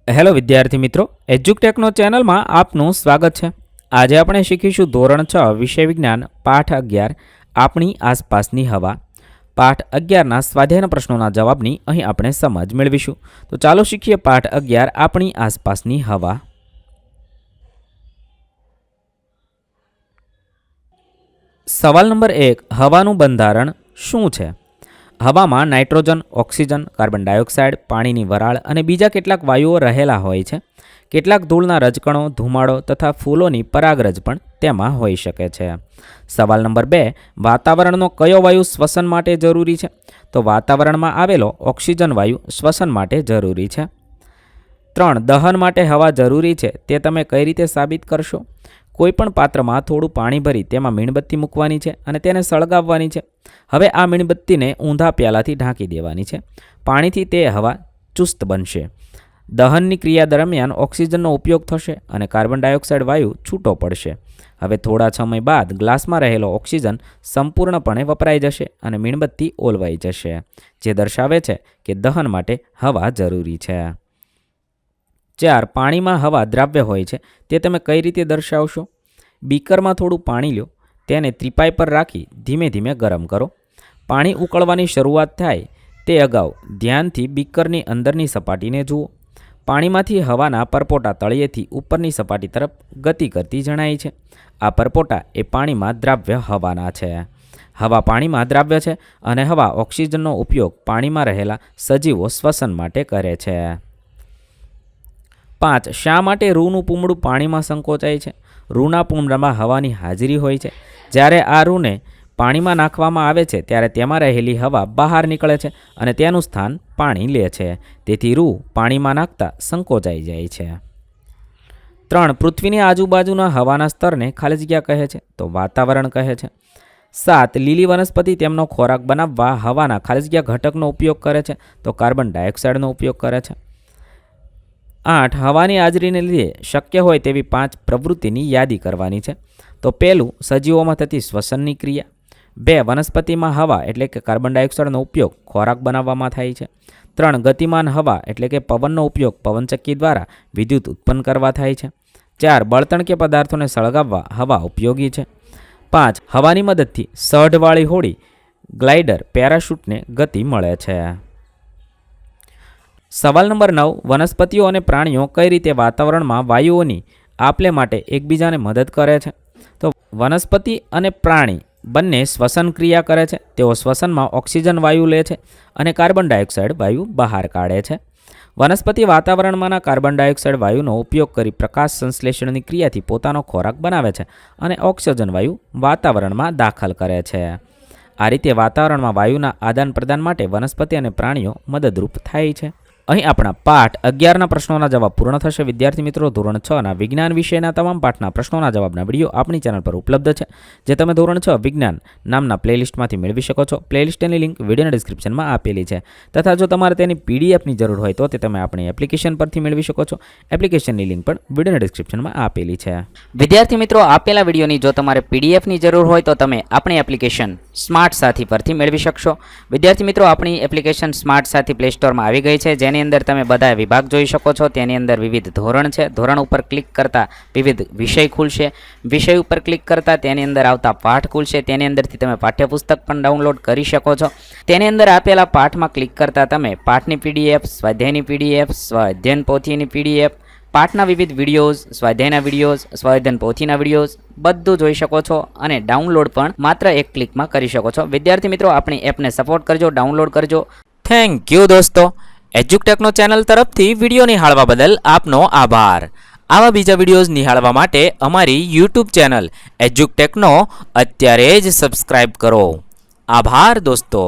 Hello વિદ્યાર્થી મિત્રો, એજ્યુકટેકનો ચેનલમાં આપનું સ્વાગત છે। આજે આપણે શીખીશું ધોરણ 6 વિષય વિજ્ઞાન પાઠ 11 આપણી આસપાસની હવા। પાઠ 11ના સ્વાધ્યાયના પ્રશ્નોના જવાબની અહીં આપણે સમજ મેળવીશું। તો ચાલો શીખીએ પાઠ 11 આપણી આસપાસની હવા। સવાલ નંબર 1, હવાનું બંધારણ શું છે? હવામાં નાઇટ્રોજન, ઓક્સિજન, કાર્બન ડાયોક્સાઇડ, પાણીની વરાળ અને બીજા કેટલાક વાયુઓ રહેલા હોય છે। કેટલાક ધૂળના રજકણો, ધુમાડો તથા ફૂલોની પરાગરજ પણ તેમાં હોઈ શકે છે। સવાલ નંબર 2, વાતાવરણનો કયો વાયુ શ્વસન માટે જરૂરી છે? તો વાતાવરણમાં આવેલો ઓક્સિજન વાયુ શ્વસન માટે જરૂરી છે। 3, દહન માટે હવા જરૂરી છે તે તમે કઈ રીતે સાબિત કરશો? કોઈપણ પાત્રમાં થોડું પાણી ભરી તેમાં મીણબત્તી મૂકવાની છે અને તેને સળગાવવાની છે। હવે આ મીણબત્તીને ઊંધા પ્યાલાથી ઢાંકી દેવાની છે। પાણીથી તે હવા ચુસ્ત બનશે। દહનની ક્રિયા દરમિયાન ઓક્સિજનનો ઉપયોગ થશે અને કાર્બન ડાયોક્સાઇડ વાયુ છૂટો પડશે। હવે થોડા સમય બાદ ગ્લાસમાં રહેલો ઓક્સિજન સંપૂર્ણપણે વપરાઈ જશે અને મીણબત્તી ઓલવાઈ જશે, જે દર્શાવે છે કે દહન માટે હવા જરૂરી છે। 4, પાણીમાં હવા દ્રાવ્ય હોય છે તે તમે કઈ રીતે દર્શાવશો? બીકરમાં થોડું પાણી લો, તેને ત્રિપાઈ પર રાખી ધીમે ધીમે ગરમ કરો। પાણી ઉકળવાની શરૂઆત થાય તે અગાઉ ધ્યાનથી બીકરની અંદરની સપાટીને જુઓ। પાણીમાંથી હવાના પરપોટા તળિયેથી ઉપરની સપાટી તરફ ગતિ કરતી જણાય છે। આ પરપોટા એ પાણીમાં દ્રાવ્ય હવાના છે। હવા પાણીમાં દ્રાવ્ય છે અને હવા ઓક્સિજનનો ઉપયોગ પાણીમાં રહેલા સજીવો શ્વસન માટે કરે છે। 5, શા માટે રૂનું પૂમડું પાણીમાં સંકોચાય છે? રૂના પૂમડામાં હવાની હાજરી હોય છે। જ્યારે આ રૂને પાણીમાં નાખવામાં આવે છે ત્યારે તેમાં રહેલી હવા બહાર નીકળે છે અને તેનું સ્થાન પાણી લે છે। તેથી રૂ પાણીમાં નાખતા સંકોચાઈ જાય છે। 3, પૃથ્વીની આજુબાજુના હવાના સ્તરને ખાલી જગ્યા કહે છે? તો વાતાવરણ કહે છે। 7, લીલી વનસ્પતિ તેમનો ખોરાક બનાવવા હવાના ખાલી જગ્યા ઘટકનો ઉપયોગ કરે છે? તો કાર્બન ડાયોક્સાઇડનો ઉપયોગ કરે છે। 8, હવાની હાજરીને લીધે શક્ય હોય તેવી 5 પ્રવૃત્તિની યાદી કરવાની છે। તો પહેલું, સજીવોમાં થતી શ્વસનની ક્રિયા। 2, વનસ્પતિમાં હવા એટલે કે કાર્બન ડાયોક્સાઇડનો ઉપયોગ ખોરાક બનાવવામાં થાય છે। 3, ગતિમાન હવા એટલે કે પવનનો ઉપયોગ પવનચક્કી દ્વારા વિદ્યુત ઉત્પન્ન કરવા થાય છે। 4, બળતણ કે પદાર્થોને સળગાવવા હવા ઉપયોગી છે। 5, હવાની મદદથી સઢવાળી હોડી, ગ્લાઇડર, પેરાશૂટને ગતિ મળે છે। સવાલ નંબર 9, વનસ્પતિઓ અને પ્રાણીઓ કઈ રીતે વાતાવરણમાં વાયુઓની આપલે માટે એકબીજાને મદદ કરે છે? તો વનસ્પતિ અને પ્રાણી બંને શ્વસન ક્રિયા કરે છે। તેઓ શ્વસનમાં ઓક્સિજન વાયુ લે છે અને કાર્બન ડાયોક્સાઇડ વાયુ બહાર કાઢે છે। વનસ્પતિ વાતાવરણમાંના કાર્બન ડાયોક્સાઇડ વાયુનો ઉપયોગ કરી પ્રકાશ સંશ્લેષણની ક્રિયાથી પોતાનો ખોરાક બનાવે છે અને ઓક્સિજન વાયુ વાતાવરણમાં દાખલ કરે છે। આ રીતે વાતાવરણમાં વાયુના આદાન પ્રદાન માટે વનસ્પતિ અને પ્રાણીઓ મદદરૂપ થાય છે। અહીં આપણા પાઠ 11ના પ્રશ્નોના જવાબ પૂર્ણ થશે। વિદ્યાર્થી મિત્રો, ધોરણ 6ના વિજ્ઞાન વિષયના તમામ પાઠના પ્રશ્નોના જવાબના વિડીયો આપણી ચેનલ પર ઉપલબ્ધ છે, જે તમે ધોરણ 6 વિજ્ઞાન નામના પ્લેલિસ્ટમાંથી મેળવી શકો છો। પ્લેલિસ્ટની લિંક વિડીયોના ડિસ્ક્રિપ્શનમાં આપેલી છે, તથા જો તમારે તેની પીડીએફની જરૂર હોય તો તે તમે આપણી એપ્લિકેશન પરથી મેળવી શકો છો। એપ્લિકેશનની લિંક પણ વિડીયોના ડિસ્ક્રિપ્શનમાં આપેલી છે। વિદ્યાર્થી મિત્રો, આપેલા વિડીયોની જો તમારે પીડીએફની જરૂર હોય તો તમે આપણી એપ્લિકેશન સ્માર્ટ સાથી પરથી મેળવી શકશો। વિદ્યાર્થી મિત્રો, આપણી એપ્લિકેશન સ્માર્ટ સાથી પ્લે સ્ટોરમાં આવી ગઈ છે, જેની અંદર તમે બધા વિભાગ જોઈ શકો છો। તેની અંદર વિવિધ ધોરણ છે। ધોરણ ઉપર ક્લિક કરતા વિવિધ વિષય ખુલશે। વિષય ઉપર ક્લિક કરતા તેની અંદર આવતા પાઠ ખુલશે। તેની અંદરથી તમે પાઠ્યપુસ્તક પણ ડાઉનલોડ કરી શકો છો। તેની અંદર આપેલા પાઠમાં ક્લિક કરતા તમે પાઠની પીડીએફ, સ્વાધ્યાયની પીડીએફ, સ્વાધ્યાયન પોથીની પીડીએફ, પાઠના વિવિધ વિડીયોઝ, સ્વાધ્યાયના વિડીયોઝ, સ્વાધ્યાયન પોથીના વિડીયોઝ બધું જોઈ શકો છો અને ડાઉનલોડ પણ માત્ર એક ક્લિકમાં કરી શકો છો। વિદ્યાર્થી મિત્રો, આપણી એપને સપોર્ટ કરજો, ડાઉનલોડ કરજો। થેન્ક યુ દોસ્તો। એજ્યુકટેકનો ચેનલ તરફથી વિડીયો નિહાળવા બદલ આપનો આભાર। આવા બીજા વિડીયોઝ નિહાળવા માટે અમારી યુટ્યુબ ચેનલ એજ્યુકટેકનો અત્યારે જ સબસ્ક્રાઇબ કરો। આભાર દોસ્તો।